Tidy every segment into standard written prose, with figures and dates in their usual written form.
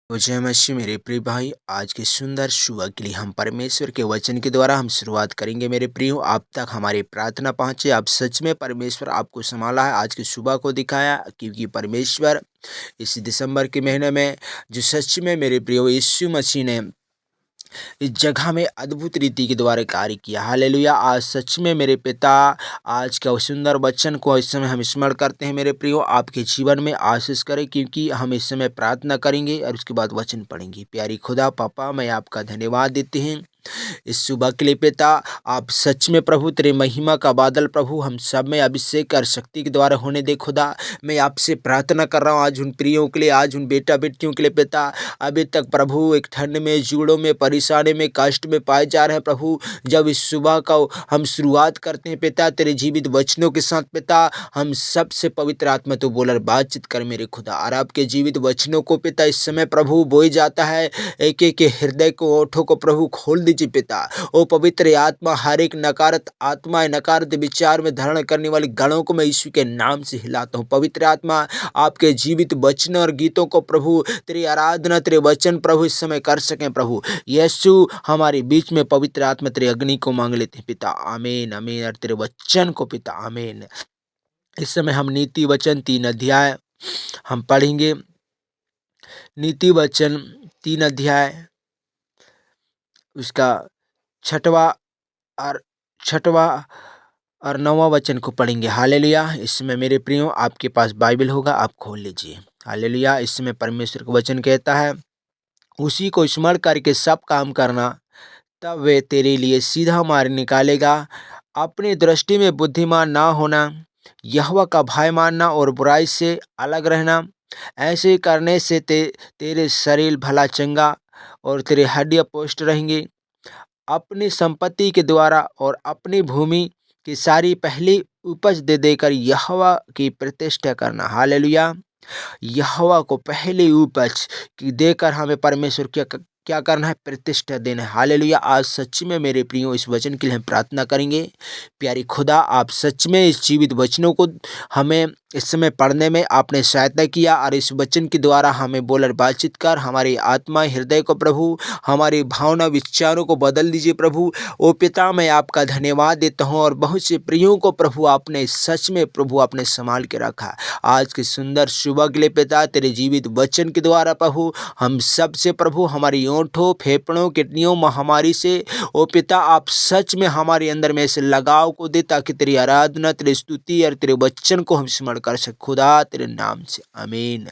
तो जय मसीह मेरे प्रिय भाई, आज के सुंदर सुबह के लिए हम परमेश्वर के वचन के द्वारा हम शुरुआत करेंगे। मेरे प्रियो, आप तक हमारी प्रार्थना पहुँचे। आप सच में परमेश्वर आपको संभाला है, आज की सुबह को दिखाया, क्योंकि परमेश्वर इस दिसंबर के महीने में जो सच में मेरे प्रियो यीशु मसीह ने इस जगह में अद्भुत रीति के द्वारा कार्य किया। हालेलुया। आज सच में मेरे पिता, आज का उस सुंदर वचन को इस समय हम स्मरण करते हैं। मेरे प्रियो, आपके जीवन में आशीष करें, क्योंकि हम इस समय प्रार्थना करेंगे और उसके बाद वचन पढ़ेंगे। प्यारी खुदा पापा, मैं आपका धन्यवाद देते हैं इस सुबह के लिए। पिता, आप सच में प्रभु तेरे महिमा का बादल प्रभु हम सब में अभिषेक और शक्ति के द्वारा होने दे। खुदा, मैं आपसे प्रार्थना कर रहा हूँ आज उन प्रियों के लिए, आज उन बेटा बेटियों के लिए। पिता, अभी तक प्रभु एक ठंड में, जूड़ों में, परेशानी में, कष्ट में पाए जा रहे हैं प्रभु। जब इस सुबह का हम शुरुआत करते हैं पिता तेरे जीवित वचनों के साथ, पिता हम सबसे पवित्र आत्मा तो बोलर बातचीत कर मेरे खुदा। और आपके जीवित वचनों को पिता इस समय प्रभु बोई जाता है, एक एक के हृदय को, ओठों को प्रभु खोल दीजिए पिता। ओ पवित्र आत्मा, हर एक नकारात्मक आत्मा, नकारात्मक विचार में धारण करने वाले गणों को मैं यीशु के नाम से हिलाता हूँ। पवित्र आत्मा, आपके जीवित वचन और गीतों को प्रभु तेरी आराधना, तेरे वचन प्रभु इस समय कर सकें प्रभु। यीशु हमारे बीच में पवित्र आत्मा तेरे अग्नि को मांग लेते हैं पिता। आमीन आमीन। और तेरे वचन को पिता, आमीन। इस समय हम नीति वचन 3 अध्याय हम पढ़ेंगे। नीति वचन 3 अध्याय उसका छठवा और 9वां वचन को पढ़ेंगे। हालेलुया। इसमें मेरे प्रियो, आपके पास बाइबल होगा, आप खोल लीजिए। हालेलुया। इसमें परमेश्वर का वचन कहता है, उसी को स्मरण करके सब काम करना, तब वे तेरे लिए सीधा मार्ग निकालेगा। अपनी दृष्टि में बुद्धिमान ना होना, यहोवा का भय मानना और बुराई से अलग रहना। ऐसे करने से तेरे शरीर भला चंगा और तेरे हड्डियां पुष्ट रहेंगी। अपनी संपत्ति के द्वारा और अपनी भूमि की सारी पहली उपज दे देकर यहोवा की प्रतिष्ठा करना। हालेलुया। यहोवा को पहली उपज की देकर हमें परमेश्वर क्या करना है? प्रतिष्ठा देना है। हालेलुया। आज सच में मेरे प्रियो, इस वचन के लिए हम प्रार्थना करेंगे। प्यारी खुदा, आप सच में इस जीवित वचनों को हमें इस समय पढ़ने में आपने सहायता किया, और इस वचन के द्वारा हमें बोलर बातचीत कर हमारी आत्मा, हृदय को प्रभु, हमारी भावना, विचारों को बदल दीजिए प्रभु। ओ पिता, मैं आपका धन्यवाद देता हूँ, और बहुत से प्रियों को प्रभु आपने सच में प्रभु आपने संभाल के रखा। आज के सुंदर सुबह के लिए पिता तेरे जीवित वचन के द्वारा प्रभु हम सब से प्रभु, हमारी ओंठों, फेफड़ों, किडनियों, महामारी से ओ पिता आप सच में हमारे अंदर में से लगाव को दे, ताकि तेरी आराधना, तेरी स्तुति और तेरे वचन को हम स्मरण कर सके। खुदा तेरे नाम से, आमीन।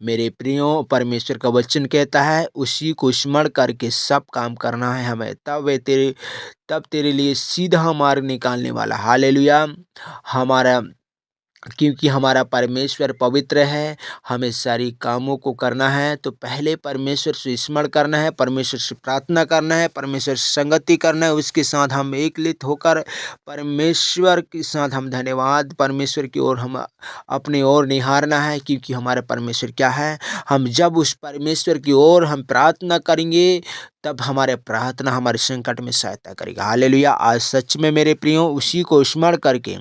मेरे प्रियो, परमेश्वर का वचन कहता है, उसी को स्मरण करके सब काम करना है हमें, तब तेरे लिए सीधा मार्ग निकालने वाला। हालेलुया। हमारा क्योंकि हमारा परमेश्वर पवित्र है, हमें सारी कामों को करना है तो पहले परमेश्वर से स्मरण करना है, परमेश्वर से प्रार्थना करना है, परमेश्वर से संगति करना है। उसके साथ हम एकलित होकर परमेश्वर के साथ हम धन्यवाद, परमेश्वर की ओर हम अपने ओर निहारना है। क्योंकि हमारा परमेश्वर क्या है, हम जब उस परमेश्वर की ओर हम प्रार्थना करेंगे, तब हमारे प्रार्थना हमारे संकट में सहायता करेगा। हालेलुया। आज सच में मेरे प्रियो, उसी को स्मरण करके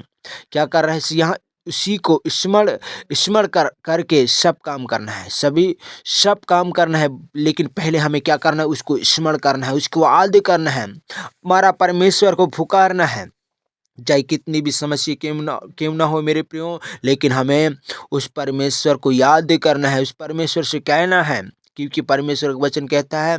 क्या कर रहे हैं यहाँ, उसी को स्मरण करके सब काम करना है, सब काम करना है। लेकिन पहले हमें क्या करना है? उसको स्मरण करना है, उसको याद करना है, हमारा परमेश्वर को पुकारना है। चाहे कितनी भी समस्या क्यों ना हो मेरे प्रियो, लेकिन हमें उस परमेश्वर को याद करना है, उस परमेश्वर से कहना है। क्योंकि परमेश्वर का वचन कहता है,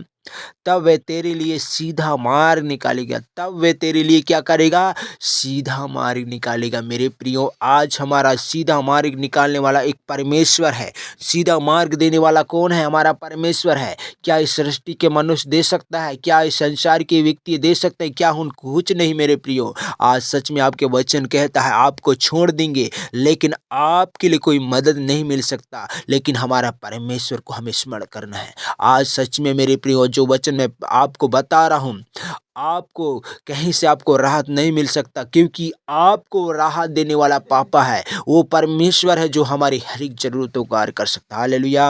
तब वह तेरे लिए सीधा मार्ग निकालेगा। तब वह तेरे लिए क्या करेगा? सीधा मार्ग निकालेगा। मेरे प्रियो, आज हमारा सीधा मार्ग निकालने वाला एक परमेश्वर है। सीधा मार्ग देने वाला कौन है? हमारा परमेश्वर है। क्या इस सृष्टि के मनुष्य दे सकता है? क्या इस संसार के व्यक्ति दे सकते हैं? क्या उनको कुछ नहीं मेरे प्रियो। आज सच में आपके वचन कहता है, आपको छोड़ देंगे लेकिन आपके लिए कोई मदद नहीं मिल सकता, लेकिन हमारा परमेश्वर को हमें स्मरण करना है। आज सच में मेरे प्रियो, जो वचन मैं आपको बता रहा हूँ, आपको कहीं से आपको राहत नहीं मिल सकता, क्योंकि आपको राहत देने वाला पापा है। वो परमेश्वर है जो हमारी हर एक जरूरतों को कार्य कर सकता है। हालेलुया।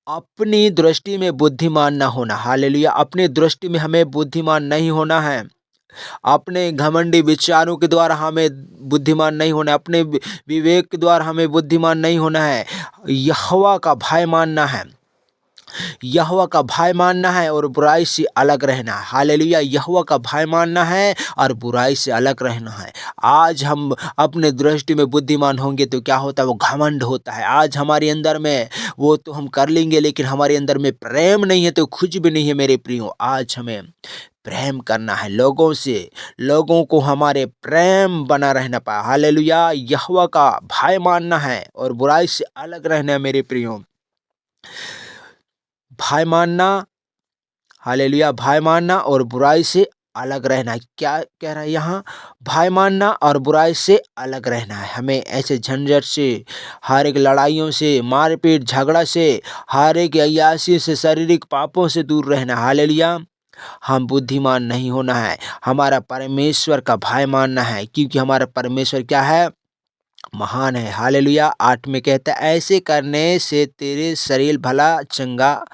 अपनी दृष्टि में बुद्धिमान ना होना। हालेलुया। अपनी दृष्टि में हमें बुद्धिमान नहीं होना है। अपने घमंडी विचारों के द्वारा हमें बुद्धिमान नहीं होना है, अपने विवेक के द्वारा हमें बुद्धिमान नहीं होना है। यहोवा का भय मानना है, यहोवा का भय मानना है और बुराई से अलग रहना है। हालेलुया, यहोवा का भय मानना है और बुराई से अलग रहना है। आज हम अपने दृष्टि में बुद्धिमान होंगे तो क्या होता है, वो घमंड होता है। आज हमारे अंदर में वो तो हम कर लेंगे, लेकिन हमारे अंदर में प्रेम नहीं है तो कुछ भी नहीं है मेरे प्रियो। आज हमें प्रेम करना है लोगों से, लोगों को हमारे प्रेम बना रहना पाए। हालेलुया, यहोवा का भय मानना है और बुराई से अलग रहना है मेरे प्रियो। भय मानना, हालेलुया, भय मानना और बुराई से अलग रहना है। क्या कह रहा है यहाँ, भय मानना और बुराई से अलग रहना है। हमें ऐसे झंझट से, हर एक लड़ाइयों से, मारपीट झगड़ा से, हर एक अय्याशी से, शारीरिक पापों से दूर रहना है। हालेलुया, हम बुद्धिमान नहीं होना है, हमारा परमेश्वर का भय मानना है, क्योंकि हमारा परमेश्वर क्या है, महान है। हालेलुया, 8 में कहता है, ऐसे करने से तेरे शरीर भला चंगा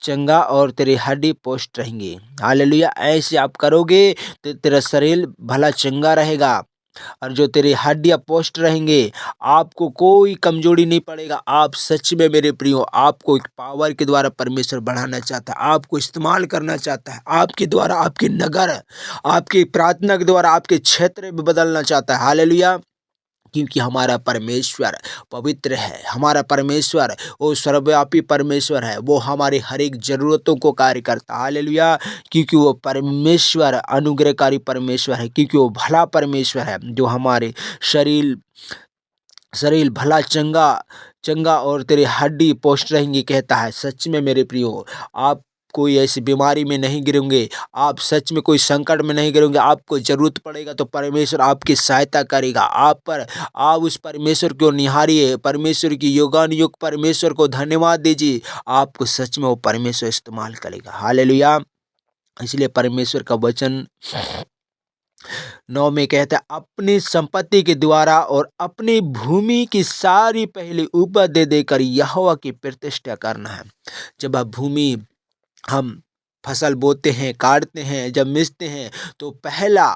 चंगा और तेरी हड्डी पोस्ट रहेंगी। हालेलुया, ऐसे आप करोगे तो तेरा शरीर भला चंगा रहेगा और जो तेरी हड्डियां पोस्ट रहेंगे, आपको कोई कमजोरी नहीं पड़ेगा। आप सच में मेरे प्रियो, आपको एक पावर के द्वारा परमेश्वर बढ़ाना चाहता है, आपको इस्तेमाल करना चाहता है, आपके द्वारा, आपके नगर, आपकी प्रार्थना के द्वारा आपके क्षेत्र में बदलना चाहता है। हालेलुया, क्योंकि हमारा परमेश्वर पवित्र है, हमारा परमेश्वर वो सर्वव्यापी परमेश्वर है, वो हमारी हर एक ज़रूरतों को कार्य करता है। हालेलुया, क्योंकि वो परमेश्वर अनुग्रहकारी परमेश्वर है, क्योंकि वो भला परमेश्वर है, जो हमारे शरीर शरीर भला चंगा चंगा और तेरी हड्डी पोस्ट रहेंगी कहता है। सच में मेरे प्रियो, आप कोई ऐसी बीमारी में नहीं गिरोगे, आप सच में कोई संकट में नहीं गिरोगे। आपको जरूरत पड़ेगा तो परमेश्वर आपकी सहायता करेगा। आप उस परमेश्वर को निहारिए, परमेश्वर की योगानुयोग परमेश्वर को धन्यवाद दीजिए, आपको सच में वो परमेश्वर इस्तेमाल करेगा। हालेलुया, इसलिए परमेश्वर का वचन 9 में कहता है, अपनी संपत्ति के द्वारा और अपनी भूमि की सारी पहली उपज दे देकर यहोवा की प्रतिष्ठा करना है। जब आप भूमि, हम फसल बोते हैं, काटते हैं, जब मिसते हैं, तो पहला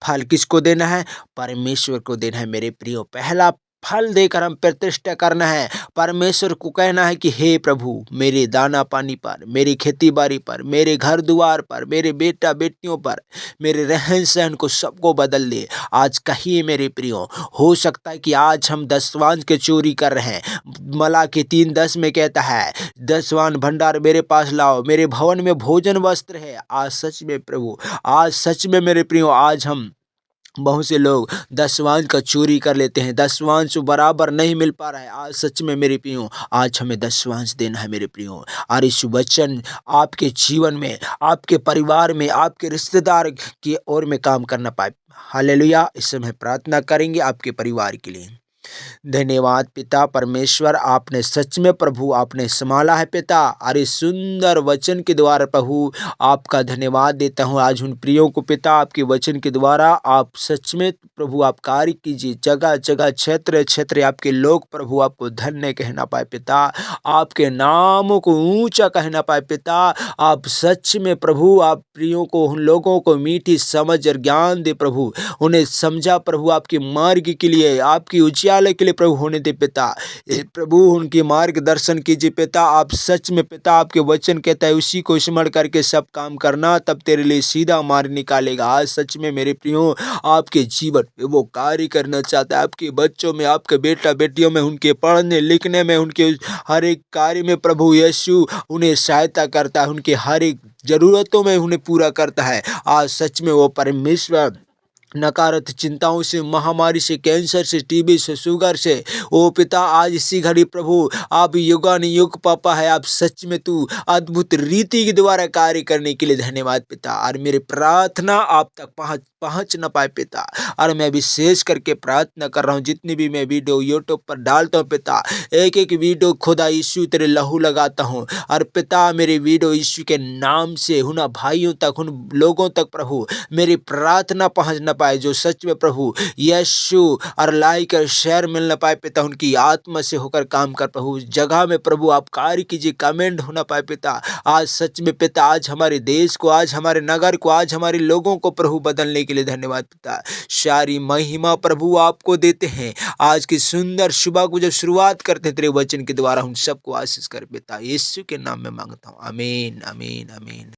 फल किसको देना है, परमेश्वर को देना है मेरे प्रियो। पहला फल देकर हम प्रतिष्ठा करना है, परमेश्वर को कहना है कि हे प्रभु, मेरे दाना पानी पर, मेरी खेती बाड़ी पर, मेरे घर द्वार पर, मेरे बेटा बेटियों पर, मेरे रहन सहन को सबको बदल दे। आज कहिए मेरे प्रियो, हो सकता है कि आज हम दसवांश के चोरी कर रहे हैं। मलाकी 3:10 में कहता है, दसवान भंडार मेरे पास लाओ, मेरे भवन में भोजन वस्त्र है। आज सच में प्रभु, आज सच में मेरे प्रियो, आज हम बहुत से लोग दसवांश का चोरी कर लेते हैं, दसवांश बराबर नहीं मिल पा रहा है। आज सच में मेरे प्रियो, आज हमें दसवांश देना है मेरे प्रियो। और इस वचन आपके जीवन में, आपके परिवार में, आपके रिश्तेदार की ओर में काम करना पाए। हालेलुया, इस समय प्रार्थना करेंगे आपके परिवार के लिए। धन्यवाद पिता परमेश्वर, आपने सच में प्रभु आपने संभाला है पिता, और इस सुंदर वचन के द्वारा प्रभु आपका धन्यवाद देता हूँ। आज उन प्रियों को पिता आपके वचन के द्वारा आप सच में प्रभु आप कार्य कीजिए, जगह जगह क्षेत्र क्षेत्र आपके लोग प्रभु आपको धन्य कहना पाए पिता, आपके नामों को ऊंचा कहना पाए पिता। आप सच में प्रभु आप प्रियों को, उन लोगों को मीठी समझ और ज्ञान दे प्रभु, उन्हें समझा प्रभु आपके मार्ग के लिए, आपकी उजियाले के लिए प्रभु होने दे पिता। प्रभु उनकी मार्गदर्शन कीजिए पिता। आप सच में पिता, आपके वचन कहता है उसी को स्मरण करके सब काम करना, तब तेरे लिए सीधा मार्ग निकालेगा। आज सच में मेरे प्रियो, आपके जीवन में वो कार्य करना चाहता है, आपके बच्चों में, आपके बेटा बेटियों में, उनके पढ़ने लिखने में, उनके हर एक कार्य में प्रभु यीशु उन्हें सहायता करता है, उनके हर एक जरूरतों में उन्हें पूरा करता है। आज सच में वो परमेश्वर नकारात्मक चिंताओं से, महामारी से, कैंसर से, टीबी से, शुगर से, ओ पिता आज इसी घड़ी प्रभु आप युगानुयुग पापा है, आप सच में तू अद्भुत रीति के द्वारा कार्य करने के लिए धन्यवाद पिता। और मेरी प्रार्थना आप तक पहुंच न पाए पिता। और मैं विशेष करके प्रार्थना कर रहा हूँ, जितनी भी मैं वीडियो यूट्यूब पर डालता हूँ पिता, एक एक वीडियो खुदा यीशु तेरे लहू लगाता हूँ। और पिता मेरे वीडियो यीशु के नाम से उन भाइयों तक, उन लोगों तक प्रभु मेरी प्रार्थना पहुंच न पाए जो सच में प्रभु यीशु और लाइक और शेयर मिल न पाए पिता, उनकी आत्मा से होकर काम कर प्रभु। उस जगह में प्रभु आप कार्य कीजिए, कमेंट हो न पाए पिता। आज सच में पिता, आज हमारे देश को, आज हमारे नगर को, आज हमारे लोगों को प्रभु बदलने के लिए धन्यवाद पिता। सारी महिमा प्रभु आपको देते हैं। आज की सुंदर सुबह को जब शुरुआत करते हैं तेरे वचन के द्वारा, हम सबको आशीष कर पिता, यीशु के नाम में मांगता हूँ, आमीन आमीन आमीन।